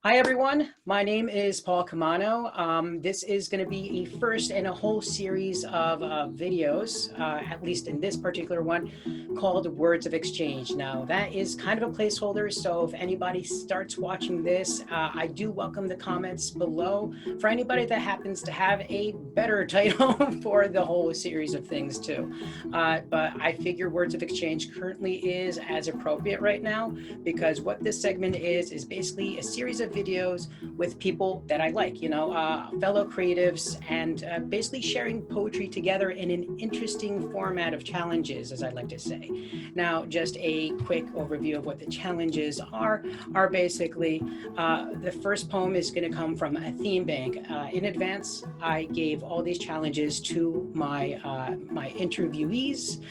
Hi everyone, my name is Paul Camano. This is going to be a first in a whole series of videos, at least in this particular one, called Words of Exchange. Now that is kind of a placeholder, so if anybody starts watching this, I do welcome the comments below for anybody that happens to have a better title for the whole series of things too. But I figure Words of Exchange currently is as appropriate right now because what this segment is basically a series of videos with people that I like, fellow creatives, and basically sharing poetry together in an interesting format of challenges, as I like to say. Now, just a quick overview of what the challenges are basically, the first poem is going to come from a theme bank. In advance, I gave all these challenges to my interviewees.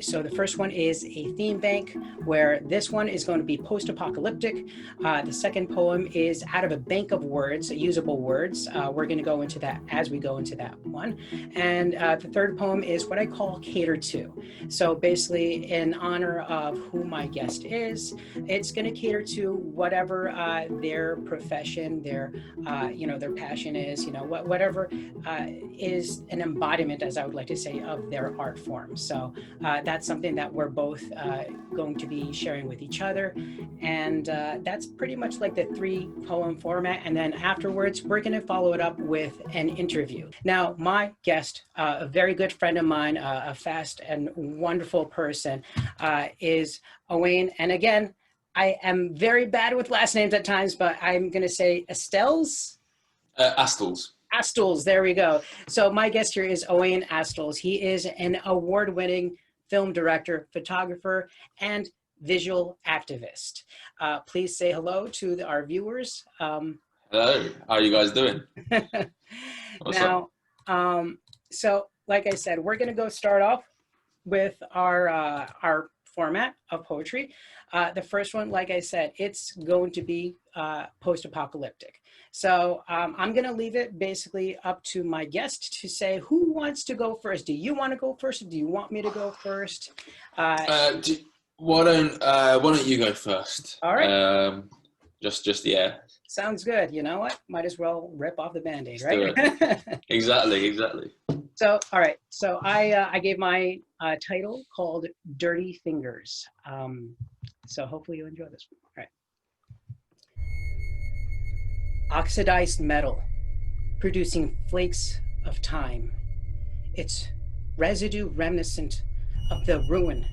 So the first one is a theme bank, where this one is going to be post-apocalyptic. The second poem is out of a bank of words, usable words. We're going to go into that as we go into that one. And the third poem is what I call cater to. So basically, in honor of who my guest is, it's going to cater to whatever their profession, their passion is, whatever is an embodiment, as I would like to say, of their art form. So that's something that we're both going to be sharing with each other. And that's pretty much like the 3-poem format. And then afterwards, we're going to follow it up with an interview. Now, my guest, a very good friend of mine, a fast and wonderful person, is Owain. And again, I am very bad with last names at times, but I'm going to say Astels? Astles. Astles, there we go. So my guest here is Owain Astles. He is an award-winning film director, photographer, and visual activist. Please say hello to our viewers. Hello, how are you guys doing? What's now, up? So like I said, we're going to start off with our format of poetry. The first one, like I said, it's going to be post-apocalyptic. So I'm going to leave it basically up to my guest to say who wants to go first. Do you want to go first? Or do you want me to go first? Why don't you go first? All right. Just yeah. Sounds good. You know what? Might as well rip off the Band-Aid, Let's right? do it. Exactly. So, all right. So I gave my title called Dirty Fingers. So hopefully you enjoy this one. All right. Oxidized metal, producing flakes of time. Its residue reminiscent of the ruin,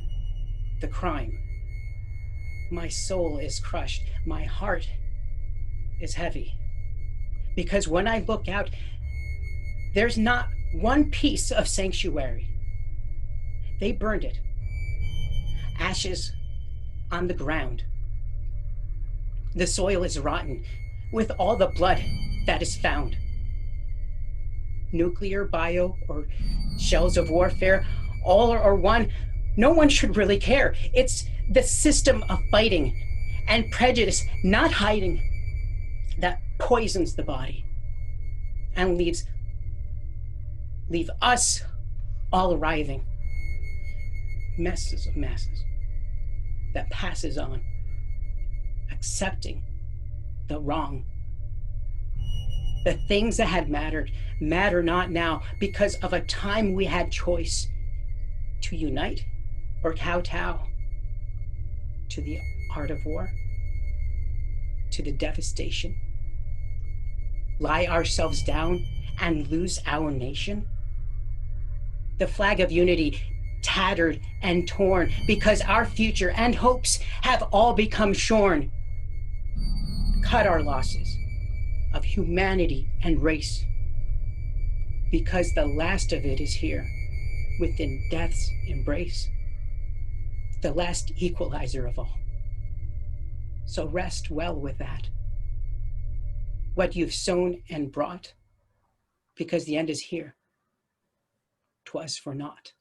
the crime. My soul is crushed. My heart is heavy. Because when I look out, there's not one piece of sanctuary. They burned it. Ashes on the ground. The soil is rotten with all the blood that is found. Nuclear, bio, or shells of warfare, all or one, no one should really care. It's the system of fighting and prejudice, not hiding, that poisons the body and leave us all arriving. Messes of masses that passes on, accepting the wrong. The things that had mattered matter not now because of a time we had choice to unite or kowtow to the art of war, to the devastation, lie ourselves down and lose our nation. The flag of unity tattered and torn because our future and hopes have all become shorn. Cut our losses of humanity and race because the last of it is here within death's embrace, the last equalizer of all. So rest well with that, what you've sown and brought, because the end is here. 'Twas for naught.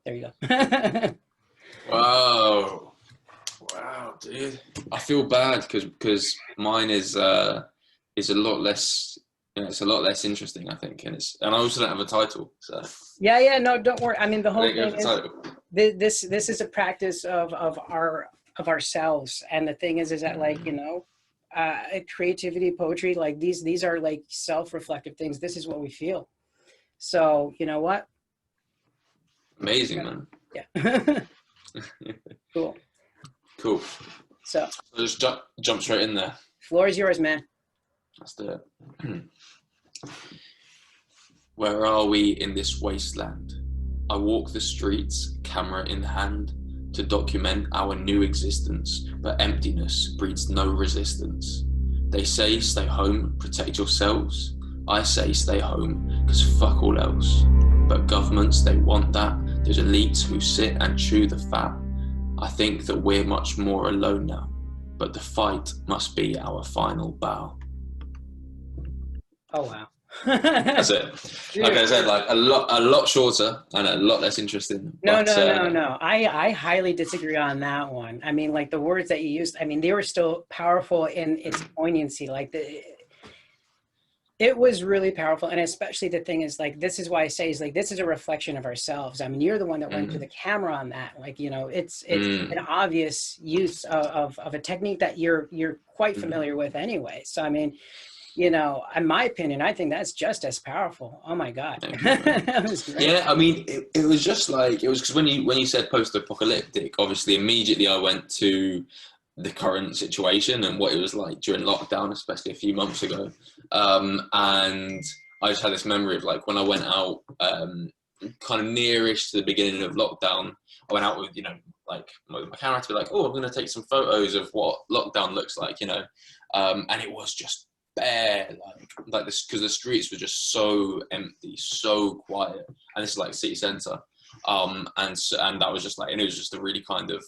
There you go. Wow, dude. I feel bad because mine is a lot less. It's a lot less interesting, I think, and I also don't have a title. So yeah, no, don't worry. I mean, the whole thing is title. this is a practice of our of ourselves. And the thing is that like, you know, creativity, poetry, like these are like self-reflective things. This is what we feel. So you know what? Amazing, man. Yeah. Cool. Cool. So just jump straight in there. Floor is yours, man. Let's do it. Where are we in this wasteland? I walk the streets, camera in hand, to document our new existence, but emptiness breeds no resistance. They say stay home, protect yourselves. I say stay home, cause fuck all else. But governments, they want that. There's elites who sit and chew the fat. I think that we're much more alone now, but the fight must be our final bow. Oh wow. That's it. Like I said, like a lot shorter and a lot less interesting. No. I highly disagree on that one. I mean, like the words that you used, I mean, they were still powerful in its poignancy. Like it was really powerful. And especially the thing is like, this is why I say is like, this is a reflection of ourselves. I mean, you're the one that went to the camera on that. Like, you know, it's an obvious use of a technique that you're quite familiar with anyway. So, I mean, you know, in my opinion, I think that's just as powerful. Oh my God. That was great. Yeah, I mean, it was just like, it was because when you said post-apocalyptic, obviously immediately I went to the current situation and what it was like during lockdown, especially a few months ago. And I just had this memory of like when I went out kind of nearish to the beginning of lockdown, I went out with, you know, like my camera to be like, oh, I'm going to take some photos of what lockdown looks like, you know. And it was just bare, like this, because the streets were just so empty, so quiet, and this is like city centre, and that was just like, and it was just a really kind of,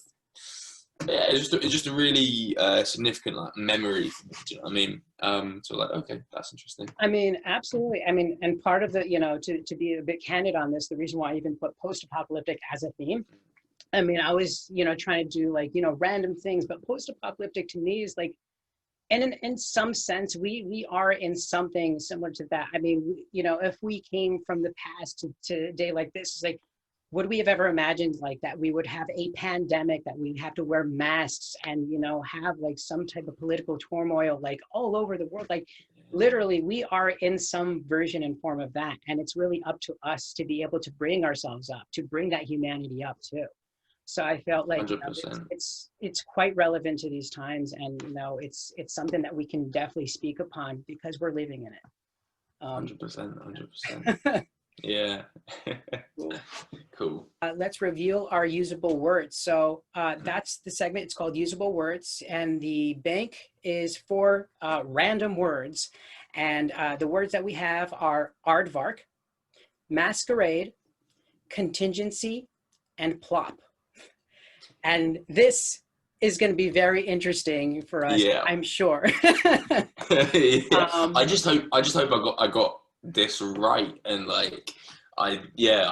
yeah, it's just a really significant like memory for me, do you know what I mean? So like, okay, that's interesting. I mean, absolutely. I mean, and part of the, you know, to be a bit candid on this, the reason why I even put post-apocalyptic as a theme, I mean, I was, you know, trying to do like, you know, random things, but post-apocalyptic to me is like, and in some sense, we are in something similar to that. I mean, you know, if we came from the past to today like this, is like, would we have ever imagined like that we would have a pandemic, that we'd have to wear masks and, you know, have like some type of political turmoil like all over the world? Like literally, we are in some version and form of that. And it's really up to us to be able to bring ourselves up, to bring that humanity up too. So I felt like, you know, it's quite relevant to these times, and you know, it's something that we can definitely speak upon because we're living in it. 100%. Yeah. Cool. Let's reveal our usable words. So that's the segment. It's called Usable Words, and the bank is for random words. And the words that we have are aardvark, masquerade, contingency, and plop. And this is going to be very interesting for us, yeah. I'm sure. Yeah. I just hope I got this right, and like I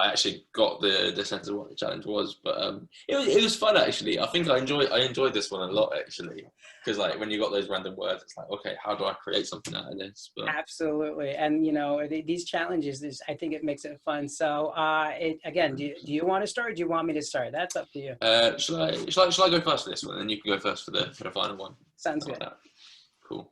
actually got the sense of what the challenge was. But it was fun actually. I think I enjoyed this one a lot actually, because like when you got those random words, it's like, okay, how do I create something out of this? But absolutely, and you know, these challenges, I think it makes it fun. So again, do you want to start? Or do you want me to start? That's up to you. Shall I go first for this one, and then you can go first for the final one? Sounds good. Like cool.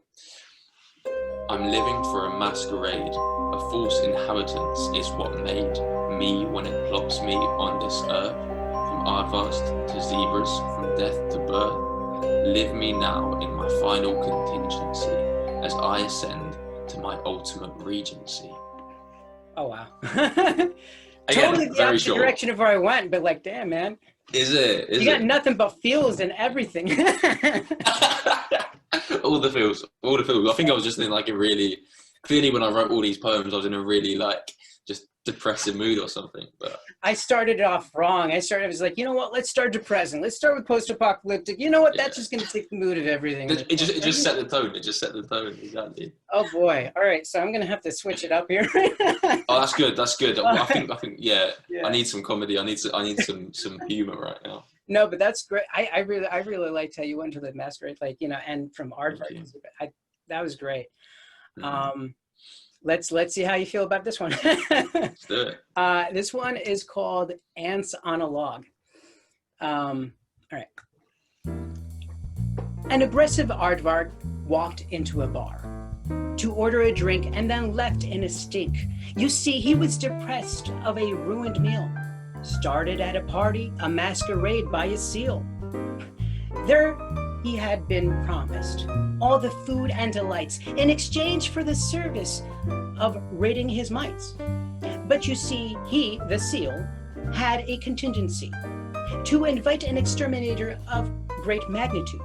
I'm living for a masquerade. A false inhabitance is what made me when it plops me on this earth. From aardvarks to zebras, from death to birth. Live me now in my final contingency as I ascend to my ultimate regency. Oh wow. Again, totally the opposite short direction of where I went, but like, damn, man. Is it? You got nothing but feels and everything. all the feels. I think I was just in like a really, clearly when I wrote all these poems, I was in a really like just depressive mood or something. But I started off wrong. I was like, you know what? Let's start depressing. Let's start with post-apocalyptic. You know what? That's just going to take the mood of everything. It just set the tone. It just set the tone, exactly. Oh boy. All right. So I'm going to have to switch it up here. Oh, that's good. I think, yeah. I need some comedy. I need some humor right now. No, but that's great. I really liked how you went to the masquerade, like, you know, and from aardvark. That was great. Mm-hmm. Let's see how you feel about this one. Let's do it. This one is called Ants on a Log. All right. An aggressive aardvark walked into a bar to order a drink and then left in a stink. You see, he was depressed of a ruined meal. Started at a party, a masquerade by a seal. There he had been promised all the food and delights in exchange for the service of raiding his mites. But you see, he, the seal, had a contingency to invite an exterminator of great magnitude.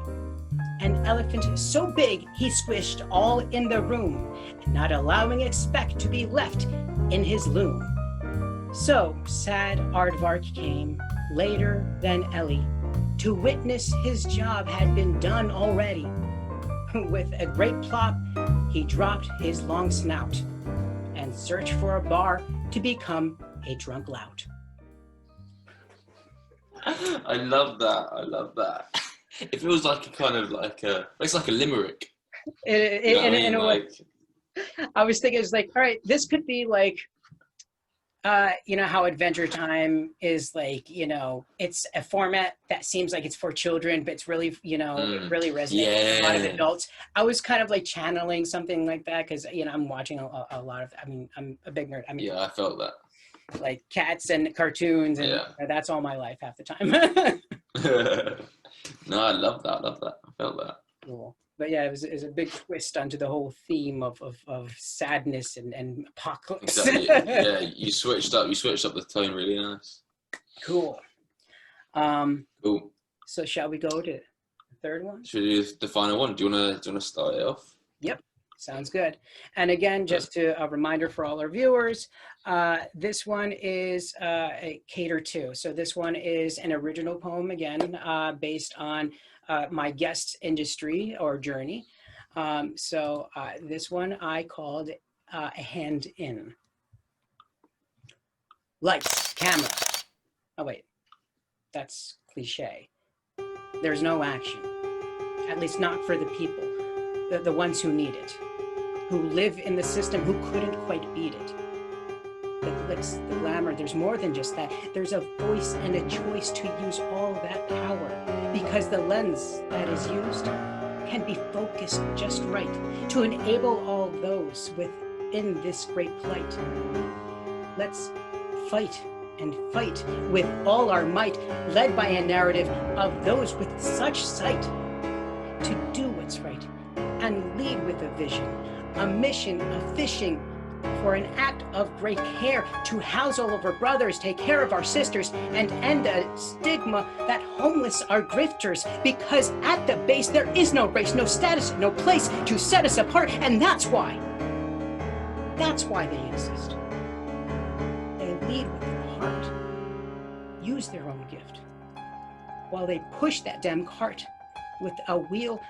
An elephant so big he squished all in the room, not allowing a speck to be left in his loom. So sad Aardvark came later than Ellie to witness his job had been done already. With a great plop, he dropped his long snout and searched for a bar to become a drunk lout. I love that. I love that. It feels like a kind of like it's like a limerick. In a way, I was thinking, it's like, all right, this could be like, you know how Adventure Time is like, you know, it's a format that seems like it's for children, but it's really, you know, it really resonates with a lot of adults. I was kind of like channeling something like that because, you know, I'm watching a lot of, I mean, I'm a big nerd. I mean, yeah, I felt that. Like cats and cartoons, and that's all my life half the time. No, I love that. I love that. I felt that. Cool. But yeah, it was a big twist onto the whole theme of sadness and apocalypse. Exactly. Yeah, you switched up the tone really nice. Cool. Cool. So shall we go to the third one? Should we do the final one? Do you wanna start it off? Yep. Sounds good. And again, just a reminder for all our viewers, this one is a cater to. So this one is an original poem again, based on my guest's industry or journey. So this one I called a hand in. Lights, camera. Oh wait, that's cliche. There's no action, at least not for the people, the ones who need it, who live in the system, who couldn't quite beat it. The glitz, the glamour, there's more than just that. There's a voice and a choice to use all that power, because the lens that is used can be focused just right to enable all those within this great plight. Let's fight and fight with all our might, led by a narrative of those with such sight, to do what's right and lead with a vision, a mission of fishing for an act of great care, to house all of our brothers, take care of our sisters, and end a stigma that homeless are grifters, because at the base there is no race, no status, no place to set us apart, and that's why they exist. They lead with their heart, use their own gift, while they push that damn cart with a wheel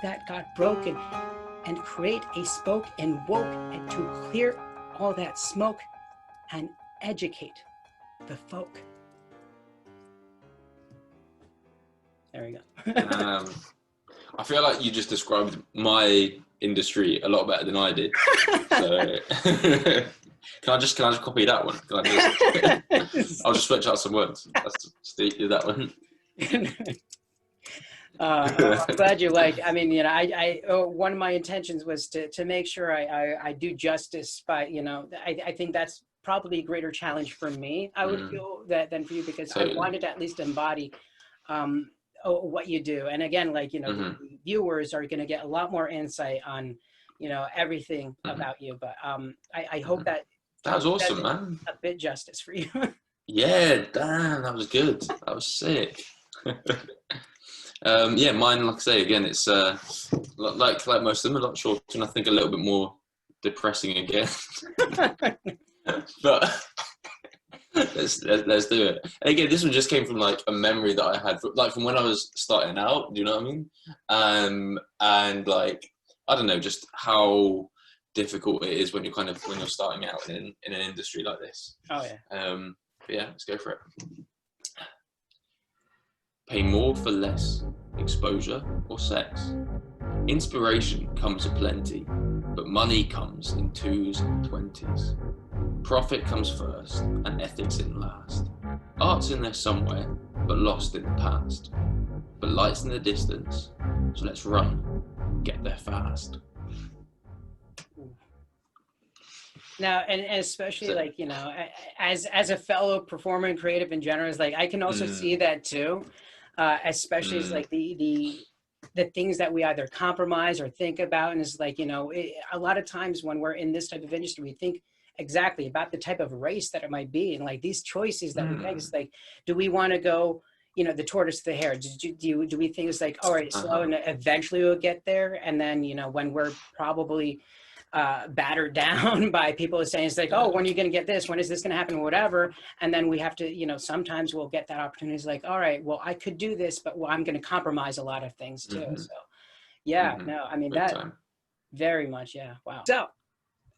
that got broken, and create a spoke and woke, and to clear all that smoke and educate the folk. There we go. I feel like you just described my industry a lot better than I did. So can I just copy that one? I'll just switch out some words. Let's do that one. I'm glad you like. I mean, you know, I one of my intentions was to make sure I do justice by, you know, I think that's probably a greater challenge for me, I would feel, than for you, because I wanted to at least embody what you do. And again, like, you know, the viewers are going to get a lot more insight on, you know, everything about you. But I hope that was awesome, man. A bit justice for you. Yeah, damn, that was good. That was sick. Yeah, mine, like I say, again, it's like most of them, a lot shorter, and I think a little bit more depressing again. But let's do it. And again, this one just came from like a memory that I had, from when I was starting out. Do you know what I mean? And like, I don't know, just how difficult it is when you're starting out in an industry like this. Oh yeah. But yeah, let's go for it. Pay more for less, exposure or sex. Inspiration comes aplenty, but money comes in 2s and 20s. Profit comes first and ethics in last. Art's in there somewhere, but lost in the past. But lights in the distance, So let's run, get there fast. Now, and especially like, you know, as a fellow performer and creative in general, is like I can also see that too, especially as like the things that we either compromise or think about, and it's like, you know, a lot of times when we're in this type of industry, we think exactly about the type of race that it might be, and like these choices that we make. It's like, do we want to go, you know, the tortoise to the hare? Do we think it's like, all right, slow, and eventually we'll get there, and then, you know, when we're probably battered down by people saying, it's like, oh, when are you going to get this? When is this going to happen? Whatever. And then we have to, you know, sometimes we'll get that opportunity. It's like, all right, well, I could do this, but well, I'm going to compromise a lot of things too. So yeah, no, I mean, that very much. Yeah. Wow. So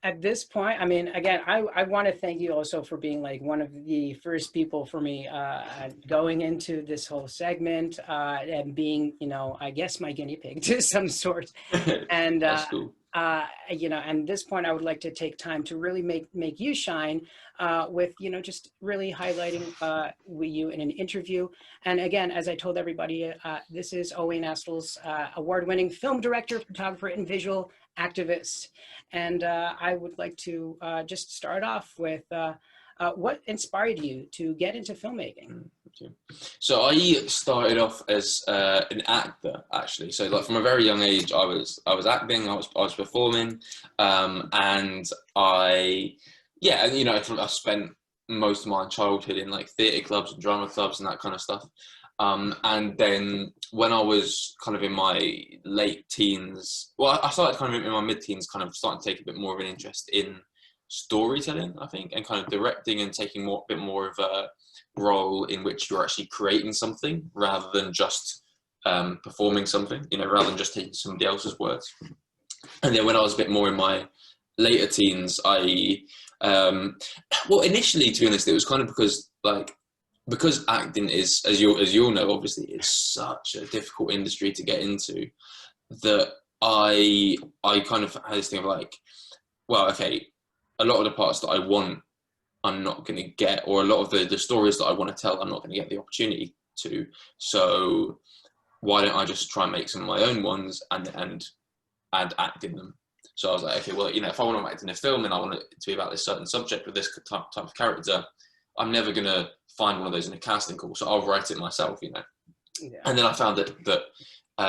at this point, I mean, again, I want to thank you also for being like one of the first people for me going into this whole segment and being, you know, I guess my guinea pig to some sort. And that's cool. you know, and at this point, I would like to take time to really make you shine with, you know, just really highlighting you in an interview. And again, as I told everybody, this is Owain Astles, award-winning film director, photographer, and visual activist. And I would like to just start off with what inspired you to get into filmmaking? So I started off as an actor, actually. So like from a very young age, I was acting, I was performing, and you know, I spent most of my childhood in like theatre clubs and drama clubs and that kind of stuff. And then when I was kind of in my late teens, well, I started kind of in my mid-teens, kind of starting to take a bit more of an interest in storytelling, I think, and kind of directing and taking a bit more of a role in which you're actually creating something rather than just performing something, you know, rather than just taking somebody else's words. And then when I was a bit more in my later teens, well, initially, to be honest, it was kind of because acting is, as you all know, obviously, it's such a difficult industry to get into, that I kind of had this thing of like, well, okay, a lot of the parts that I want, I'm not going to get, or a lot of the stories that I want to tell, I'm not going to get the opportunity to. So why don't I just try and make some of my own ones and act in them? So I was like, okay, well, you know, if I want to act in a film and I want it to be about this certain subject with this type of character, I'm never going to find one of those in a casting call. So I'll write it myself, you know. Yeah. And then I found that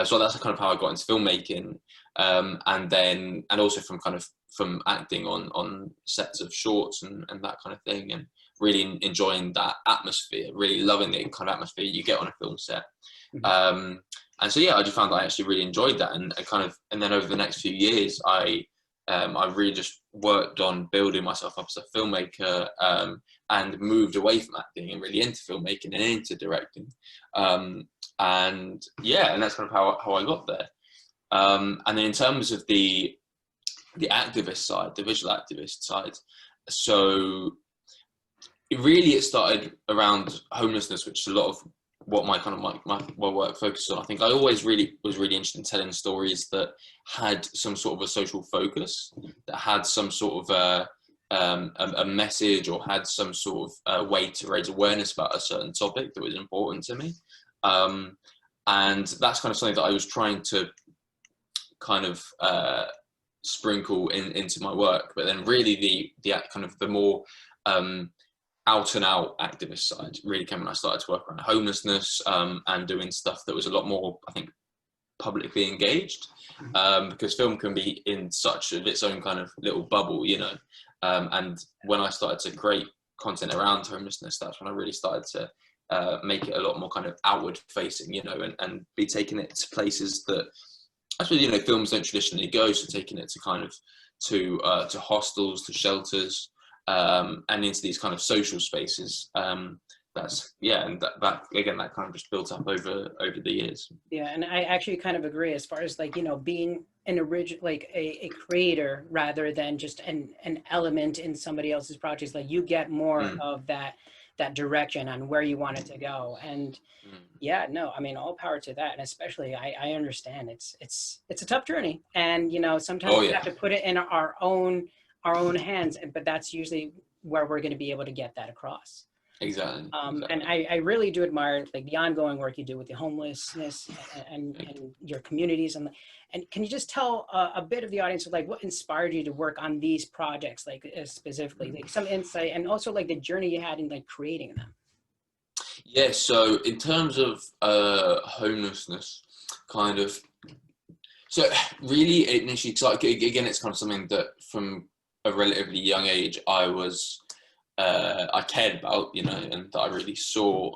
so that's kind of how I got into filmmaking, and also from acting on sets of shorts and that kind of thing, and really enjoying that atmosphere, really loving the kind of atmosphere you get on a film set. And so yeah, I just found that I actually really enjoyed that, and then over the next few years, I really just worked on building myself up as a filmmaker, and moved away from acting and really into filmmaking and into directing. And yeah, and that's kind of how I got there. And then in terms of the activist side, the visual activist side, so it started around homelessness, which is a lot of what my work focuses on. I think I always was really interested in telling stories that had some sort of a social focus, that had some sort of a message, or had some sort of way to raise awareness about a certain topic that was important to me. And that's kind of something that I was trying to kind of sprinkle into my work. But then really the kind of the more out and out activist side really came when I started to work around homelessness, and doing stuff that was a lot more, I think, publicly engaged, because film can be in such of its own kind of little bubble, you know. And when I started to create content around homelessness, that's when I really started to make it a lot more kind of outward facing, you know, and be taking it to places that I suppose, you know, films don't traditionally go. So taking it to kind of to hostels, to shelters, and into these kind of social spaces. That's and that again, that kind of just built up over the years. Yeah, and I actually kind of agree as far as like, you know, being an original, like a creator rather than just an element in somebody else's projects. Like you get more of that direction on where you want it to go. And yeah, no, I mean, all power to that. And especially I understand it's a tough journey, and you know, sometimes we have to put it in our own hands, but that's usually where we're going to be able to get that across. And I really do admire like the ongoing work you do with the homelessness and your communities. And can you just tell a bit of the audience like what inspired you to work on these projects, like specifically, like some insight and also like the journey you had in like creating them? Yeah, so in terms of homelessness, kind of, so really initially, so again, it's kind of something that from a relatively young age, I cared about, you know, and that I really saw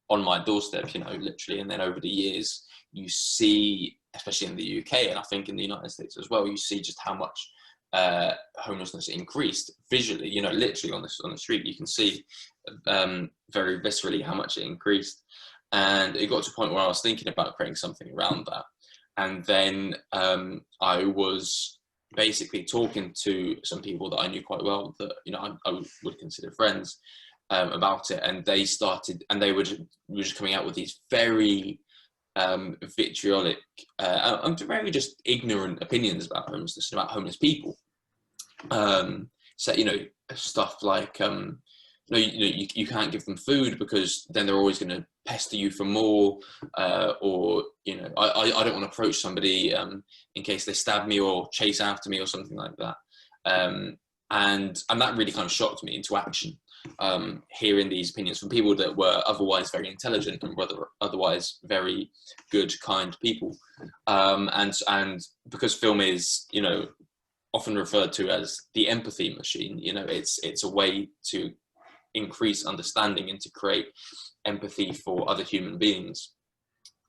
on my doorstep, you know, literally. And then over the years, you see, especially in the UK, and I think in the United States as well, you see just how much homelessness increased visually, you know, literally on the street. You can see very viscerally how much it increased. And it got to a point where I was thinking about creating something around that. And then I was basically talking to some people that I knew quite well that, you know, I would consider friends about it. And they were just coming out with these very vitriolic and very just ignorant opinions about homelessness and about homeless people. So, you know, stuff like, you can't give them food because then they're always going to pester you for more, or, you know, I don't want to approach somebody in case they stab me or chase after me or something like that. And that really kind of shocked me into action, hearing these opinions from people that were otherwise very intelligent and otherwise very good, kind people. And because film is, you know, often referred to as the empathy machine, you know, it's a way to increase understanding and to create empathy for other human beings.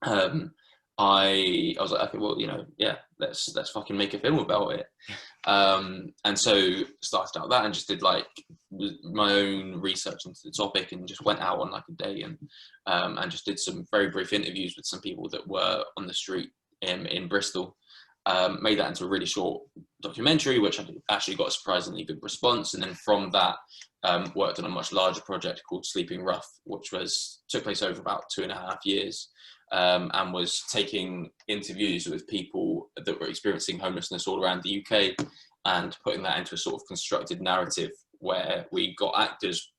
I was like, okay, well, you know, yeah, let's fucking make a film about it. And so started out that and just did like my own research into the topic and just went out on like a day and just did some very brief interviews with some people that were on the street in Bristol. Made that into a really short documentary, which actually got a surprisingly good response. And then from that, worked on a much larger project called Sleeping Rough, which took place over about 2.5 years, and was taking interviews with people that were experiencing homelessness all around the UK and putting that into a sort of constructed narrative where we got actors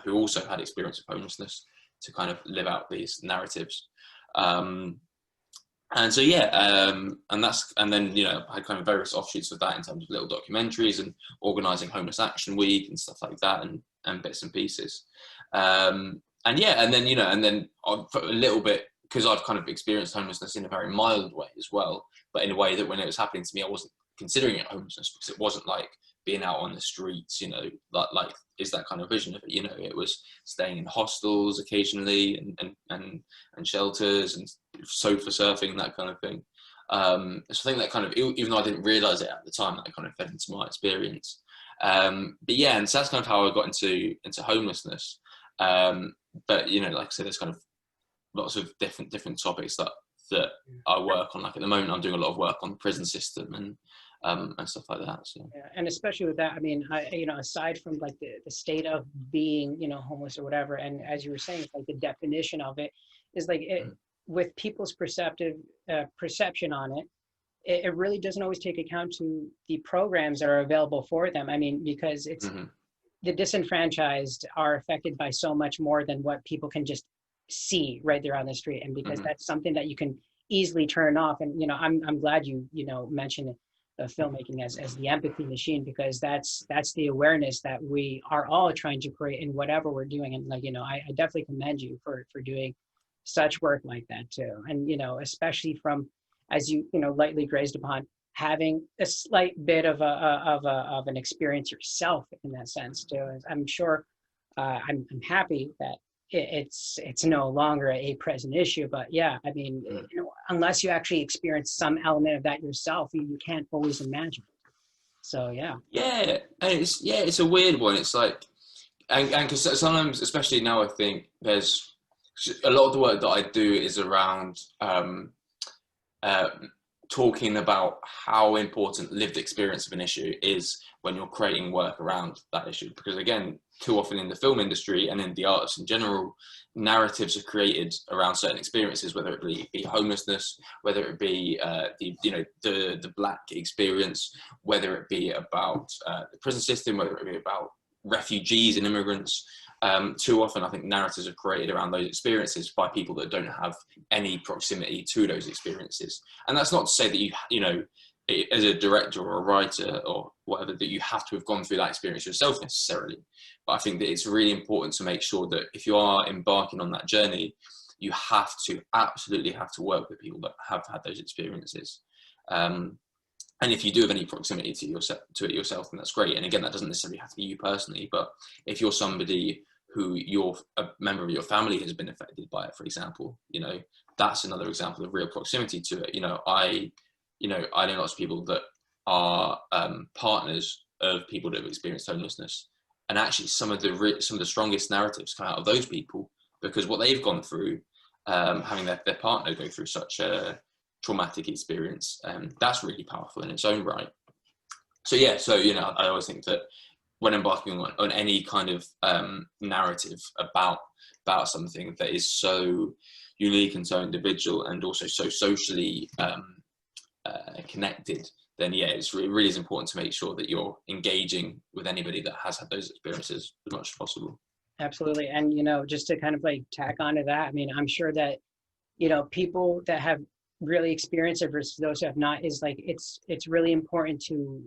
who also had experience of homelessness to kind of live out these narratives. And so, yeah, and then, you know, I had kind of various offshoots of that in terms of little documentaries and organising Homeless Action Week and stuff like that, and bits and pieces. And yeah, and then, you know, and then for a little bit, because I've kind of experienced homelessness in a very mild way as well, but in a way that when it was happening to me, I wasn't considering it homelessness because it wasn't like being out on the streets, you know, like is that kind of vision of it, you know. It was staying in hostels occasionally and shelters and sofa surfing, that kind of thing. So I think that kind of, even though I didn't realise it at the time, that kind of fed into my experience. But yeah, and so that's kind of how I got into homelessness. But, you know, like I said, there's kind of lots of different topics that I work on. Like at the moment, I'm doing a lot of work on the prison system and stuff like that. So yeah, and especially with that, I mean, you know, aside from like the state of being, you know, homeless or whatever, and as you were saying, it's like the definition of it is like with people's perception on it, it really doesn't always take account to the programs that are available for them. I mean, because it's the disenfranchised are affected by so much more than what people can just see right there on the street, and because that's something that you can easily turn off. And you know, I'm glad you know mentioned filmmaking as the empathy machine, because that's the awareness that we are all trying to create in whatever we're doing. And like, you know, I definitely commend you for doing such work like that too. And you know, especially from, as you know, lightly grazed upon, having a slight bit of an experience yourself in that sense too. I'm sure I'm happy that it's no longer a present issue, but yeah, I mean, you know, unless you actually experience some element of that yourself, you can't always imagine. So yeah. yeah, and it's a weird one. It's like, and because sometimes, especially now, I think there's a lot of the work that I do is around talking about how important lived experience of an issue is when you're creating work around that issue. Because again, too often in the film industry and in the arts in general, narratives are created around certain experiences, whether it be homelessness, whether it be the Black experience, whether it be about the prison system, whether it be about refugees and immigrants. too often I think narratives are created around those experiences by people that don't have any proximity to those experiences. And that's not to say that you know, as a director or a writer or whatever, that you have to have gone through that experience yourself necessarily. But I think that it's really important to make sure that if you are embarking on that journey, you absolutely have to work with people that have had those experiences. And if you do have any proximity to it yourself, then that's great. And again, that doesn't necessarily have to be you personally, but if you're somebody who a member of your family has been affected by it, for example, you know, that's another example of real proximity to it. I know lots of people that are partners of people that have experienced homelessness, and actually some of the strongest narratives come out of those people, because what they've gone through, having their partner go through such a traumatic experience, that's really powerful in its own right. So yeah, I always think that when embarking on any kind of narrative about something that is so unique and so individual and also so socially connected, then yeah, it really is important to make sure that you're engaging with anybody that has had those experiences as much as possible. Absolutely. And, just to kind of like tack onto that, I mean, I'm sure that, people that have really experienced it versus those who have not, is like, it's really important to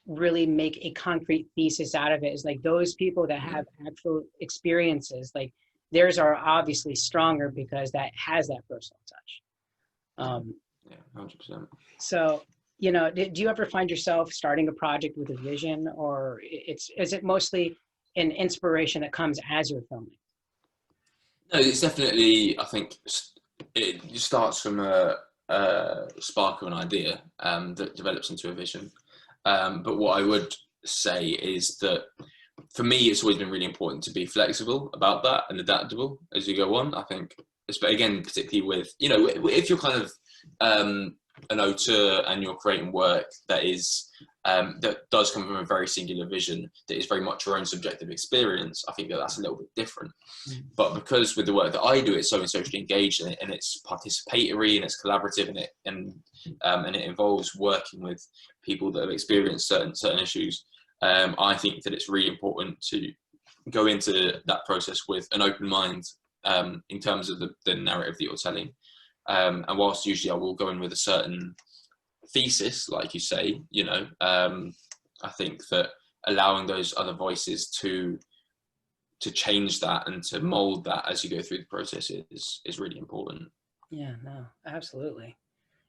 really make a concrete thesis out of it. Is like those people that have actual experiences, like theirs are obviously stronger because that has that personal touch. Yeah, 100%. So, do you ever find yourself starting a project with a vision, or is it mostly an inspiration that comes as you're filming? No, it's definitely, I think it starts from a spark of an idea that develops into a vision. But what I would say is that for me, it's always been really important to be flexible about that and adaptable as you go on. I think, again, particularly with, if you're kind of an auteur and you're creating work that is that does come from a very singular vision, that is very much your own subjective experience, I think that's a little bit different. But because with the work that I do, it's so socially engaged and it's participatory and it's collaborative and it involves working with people that have experienced certain issues, I think that it's really important to go into that process with an open mind in terms of the narrative that you're telling. And whilst usually I will go in with a certain thesis, like you say, I think that allowing those other voices to change that and to mold that as you go through the process is really important. Yeah, no, absolutely.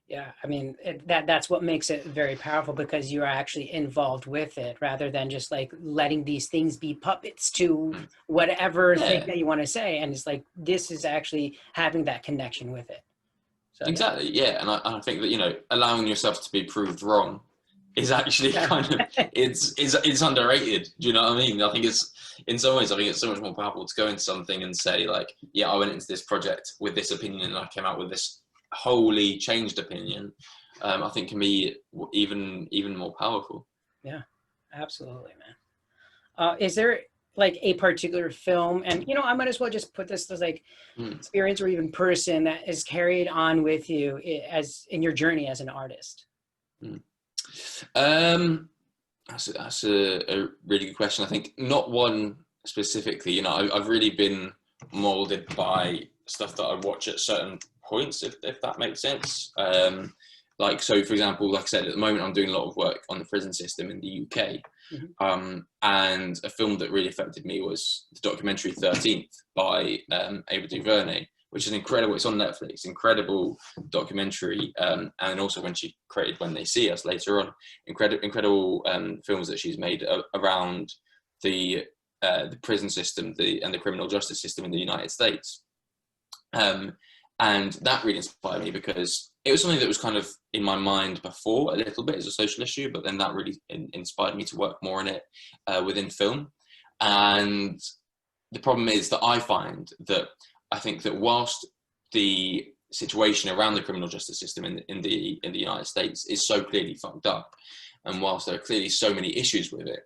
Yeah, I mean, that's what makes it very powerful, because you are actually involved with it rather than just like letting these things be puppets to whatever thing that you want to say. And it's like, this is actually having that connection with it. So, exactly, yeah. And I think that, allowing yourself to be proved wrong is actually kind of, it's underrated. Do you know what I mean? I think in some ways, it's so much more powerful to go into something and say like, yeah, I went into this project with this opinion and I came out with this wholly changed opinion. I think can be even more powerful. Yeah, absolutely, man. Is there like a particular film, and I might as well just put this as like experience or even person that is carried on with you as in your journey as an artist? That's a really good question. I think not one specifically. I've really been molded by stuff that I watch at certain points, if that makes sense. So for example, like I said, at the moment I'm doing a lot of work on the prison system in the UK. And a film that really affected me was the documentary 13th by Ava DuVernay, which is incredible. It's on Netflix, incredible documentary. And also when she created When They See Us later on, incredible films that she's made around the prison system and the criminal justice system in the United States. And that really inspired me because it was something that was kind of in my mind before a little bit as a social issue, but then that really inspired me to work more on it within film. And the problem is that I think that whilst the situation around the criminal justice system in the United States is so clearly fucked up, and whilst there are clearly so many issues with it,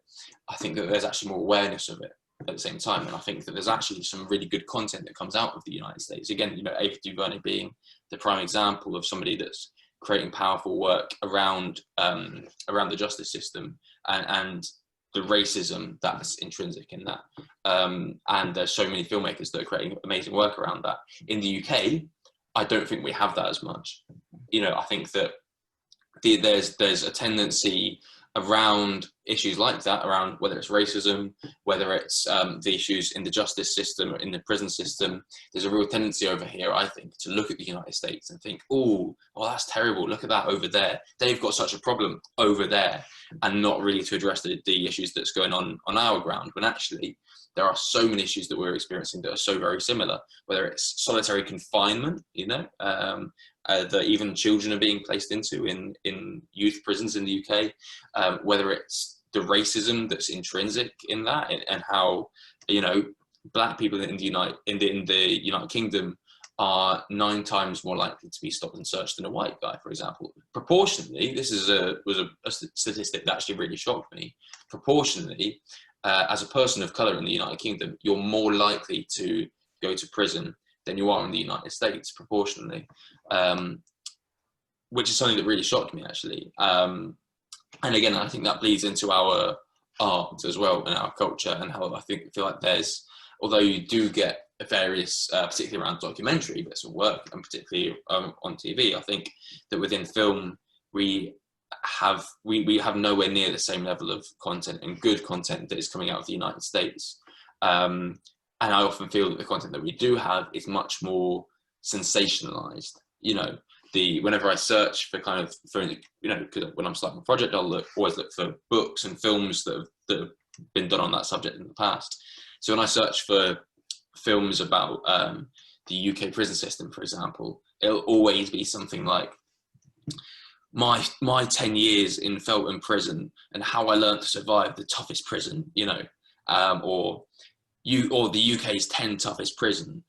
I think that there's actually more awareness of it at the same time. And I think that there's actually some really good content that comes out of the United States. Again, Ava DuVernay being the prime example of somebody that's creating powerful work around the justice system and the racism that's intrinsic in that. And there's so many filmmakers that are creating amazing work around that. In the UK, I don't think we have that as much. You know, I think that there's a tendency around issues like that, around whether it's racism, whether it's the issues in the justice system, in the prison system. There's a real tendency over here, I think, to look at the United States and think, oh, that's terrible. Look at that over there. They've got such a problem over there, and not really to address the issues that's going on our ground, when actually there are so many issues that we're experiencing that are so very similar, whether it's solitary confinement, you know, that even children are being placed into in youth prisons in the UK, whether it's the racism that's intrinsic in that, and how, you know, black people in the United Kingdom are 9 times more likely to be stopped and searched than a white guy, for example. Proportionally, this was a statistic that actually really shocked me. Proportionally, as a person of colour in the United Kingdom, you're more likely to go to prison than you are in the United States, proportionally, which is something that really shocked me, actually. And again, I think that bleeds into our art as well, and our culture, and how I feel like there's, although you do get various, particularly around documentary bits of work, and particularly on TV, I think that within film we have nowhere near the same level of content, and good content, that is coming out of the United States. And I often feel that the content that we do have is much more sensationalized. You know, whenever I search for you know, because when I'm starting a project, I'll always look for books and films that have been done on that subject in the past. So when I search for films about the UK prison system, for example, it'll always be something like my 10 years in Felton prison and how I learned to survive the toughest prison, you know, or the UK's 10 toughest prison,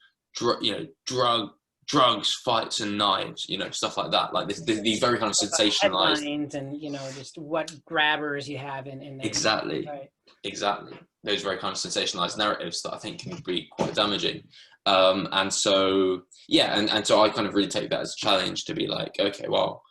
drugs, fights and knives, you know, stuff like that. Like these very kind of sensationalized headlines, and, you know, just what grabbers you have in there. Exactly. Right. Exactly. Those very kind of sensationalized narratives that I think can be quite damaging. And so, yeah, and so I kind of really take that as a challenge to be like, okay, well,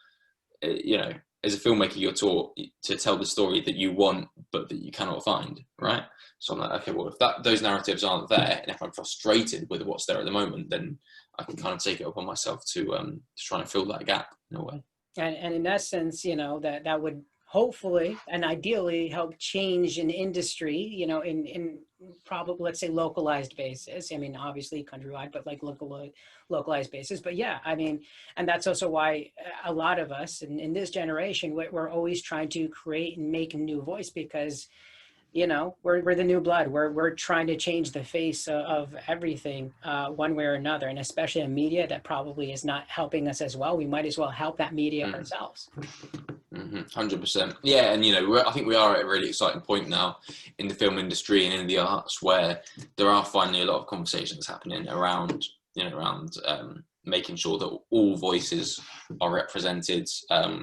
you know, as a filmmaker, you're taught to tell the story that you want, but that you cannot find, right? So I'm like, okay, well, if those narratives aren't there, and if I'm frustrated with what's there at the moment, then I can kind of take it upon myself to try and fill that gap in a way. And in essence, you know, that would hopefully and ideally help change an industry, you know, in probably, let's say, localized basis. I mean, obviously countrywide, but like localized basis. But yeah, I mean, and that's also why a lot of us in this generation, we're always trying to create and make a new voice, because, you know, we're the new blood. We're trying to change the face of everything, one way or another, and especially in media that probably is not helping us as well. We might as well help that media ourselves. 100%. Yeah, and you know, I think we are at a really exciting point now in the film industry and in the arts, where there are finally a lot of conversations happening around, you know, making sure that all voices are represented,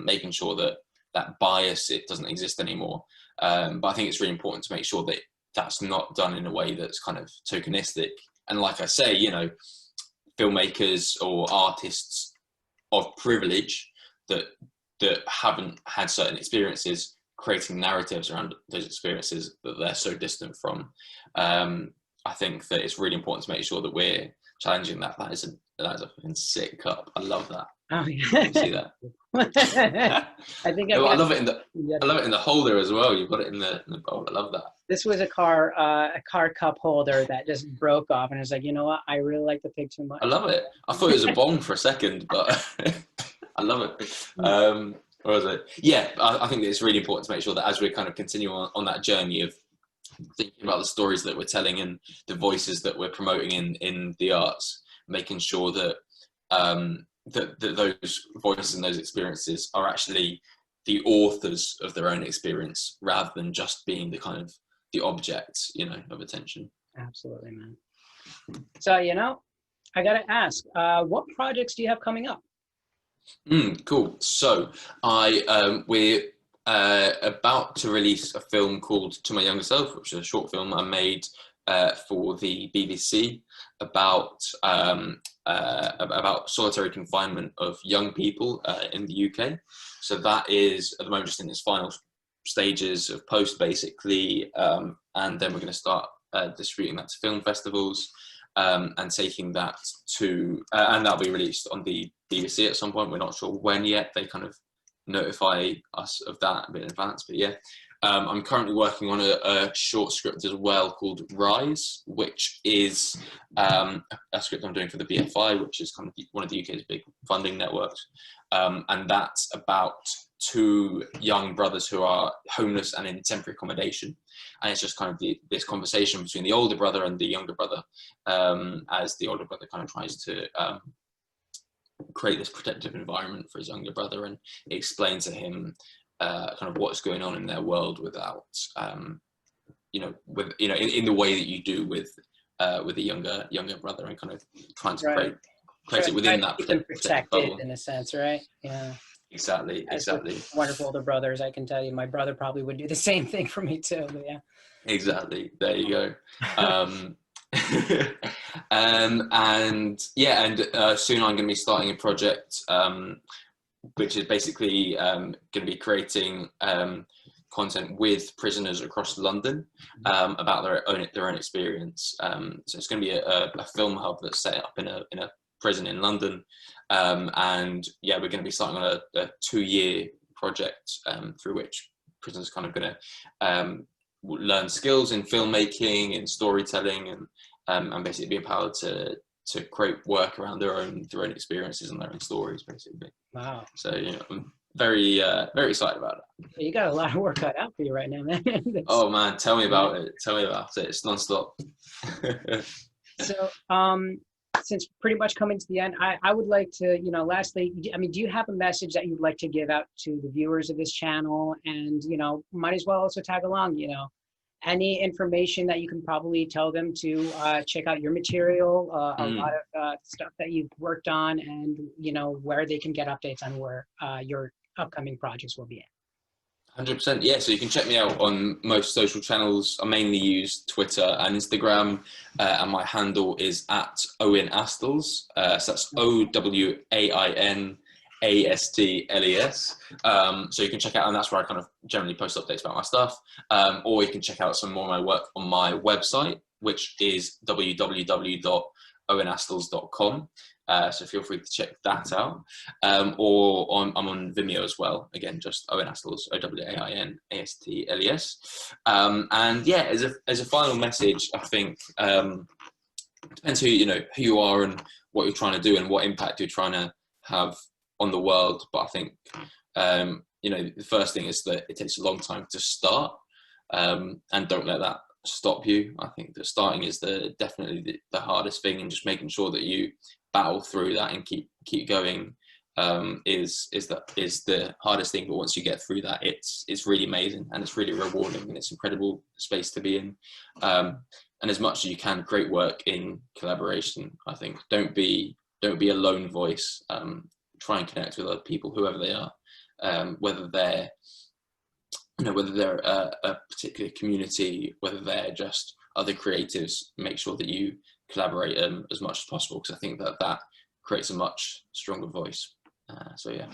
making sure that bias, it doesn't exist anymore. But I think it's really important to make sure that that's not done in a way that's kind of tokenistic. And like I say, you know, filmmakers or artists of privilege that haven't had certain experiences, creating narratives around those experiences that they're so distant from. I think that it's really important to make sure that we're challenging that. That is a fucking sick cup. I love that. Oh yeah. You see that? I think I love it in the holder as well. You've got it in the bowl. I love that. This was a car cup holder that just broke off, and I was like, you know what? I really like the pig too much. I love it. I thought it was a bong for a second, but I love it. What was it? Yeah, I think that it's really important to make sure that as we kind of continue on that journey of thinking about the stories that we're telling and the voices that we're promoting in the arts, making sure that that those voices and those experiences are actually the authors of their own experience, rather than just being the kind of the object, you know, of attention. Absolutely, man. So, you know, I gotta ask, what projects do you have coming up? Cool. So we're about to release a film called To My Younger Self, which is a short film I made for the BBC about solitary confinement of young people in the UK. So that is at the moment just in its final stages of post, basically, and then we're going to start distributing that to film festivals, and taking that to, and that'll be released on the BBC at some point. We're not sure when yet. They kind of notify us of that a bit in advance, but yeah. I'm currently working on a short script as well called Rise, which is a script I'm doing for the BFI, which is kind of one of the UK's big funding networks. And that's about two young brothers who are homeless and in temporary accommodation. And it's just kind of this conversation between the older brother and the younger brother, as the older brother kind of tries to create this protective environment for his younger brother and explain to him kind of what's going on in their world without, in the way that you do with a younger brother, and kind of trying to create it within that protected bubble, in a sense, right? Yeah. Exactly. Wonderful older brothers, I can tell you, my brother probably would do the same thing for me too. But yeah. Exactly. There you go. And soon I'm going to be starting a project, which is basically going to be creating content with prisoners across London, about their own experience. So it's going to be a film hub that's set up in a prison in London, and yeah, we're going to be starting on a 2-year project through which prisoners kind of going to learn skills in filmmaking and storytelling, and basically be empowered to create work around their own experiences and their own stories, basically. Wow. So I'm very excited about it. You got a lot of work cut out for you right now, man. Oh man, tell me about it. It's nonstop. So since pretty much coming to the end, I would like to, lastly, I mean, do you have a message that you'd like to give out to the viewers of this channel? And, might as well also tag along, any information that you can probably tell them to check out your material, a lot of stuff that you've worked on, and, where they can get updates on where your upcoming projects will be in. 100%. Yeah, so you can check me out on most social channels. I mainly use Twitter and Instagram, and my handle is at Owain Astles. So that's OWAIN ASTLES. So you can check out, and that's where I kind of generally post updates about my stuff. Or you can check out some more of my work on my website, which is www.owenastles.com. So feel free to check that out. Or I'm on Vimeo as well. Again, just Owain Astles, OWAIN ASTLES. And yeah, as a final message, I think depends who you are and what you're trying to do and what impact you're trying to have on the world. But I think the first thing is that it takes a long time to start, and don't let that stop you. I think that starting is definitely the hardest thing, and just making sure that you battle through that and keep going is the hardest thing. But once you get through that, it's really amazing, and it's really rewarding, and it's incredible space to be in. And as much as you can, create work in collaboration. I think don't be a lone voice. Try and connect with other people, whoever they are, whether they're a particular community, whether they're just other creatives. Make sure that you collaborate as much as possible, because I think that creates a much stronger voice. So yeah.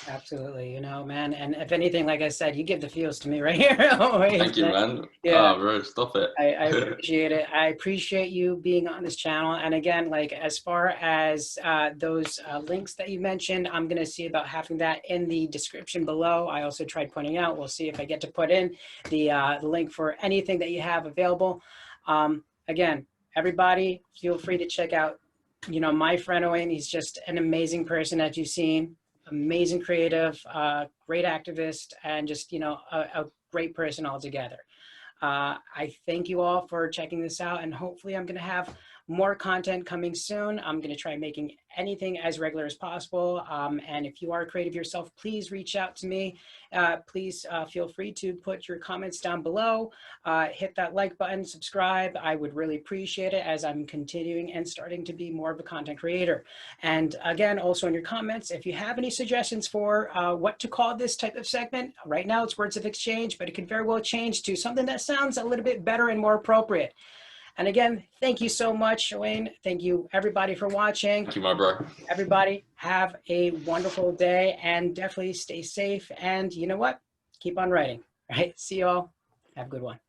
Absolutely, man. And if anything, like I said, you give the feels to me right here. Always. Thank you, man. Yeah. Oh, bro, stop it. I appreciate it. I appreciate you being on this channel. And again, like as far as those links that you mentioned, I'm going to see about having that in the description below. I also tried pointing out, we'll see if I get to put in the link for anything that you have available. Again, everybody, feel free to check out, my friend Owain. He's just an amazing person, as you've seen. Amazing creative, great activist, and just, a great person altogether. I thank you all for checking this out, and hopefully I'm going to have more content coming soon. I'm going to try making anything as regular as possible. And if you are creative yourself, please reach out to me. Please feel free to put your comments down below. Hit that like button, subscribe. I would really appreciate it, as I'm continuing and starting to be more of a content creator. And again, also in your comments, if you have any suggestions for what to call this type of segment, right now it's Words of Exchange, but it could very well change to something that sounds a little bit better and more appropriate. And again, thank you so much, Owain. Thank you, everybody, for watching. Thank you, my bro. Everybody, have a wonderful day, and definitely stay safe. And you know what? Keep on writing. All right. See you all. Have a good one.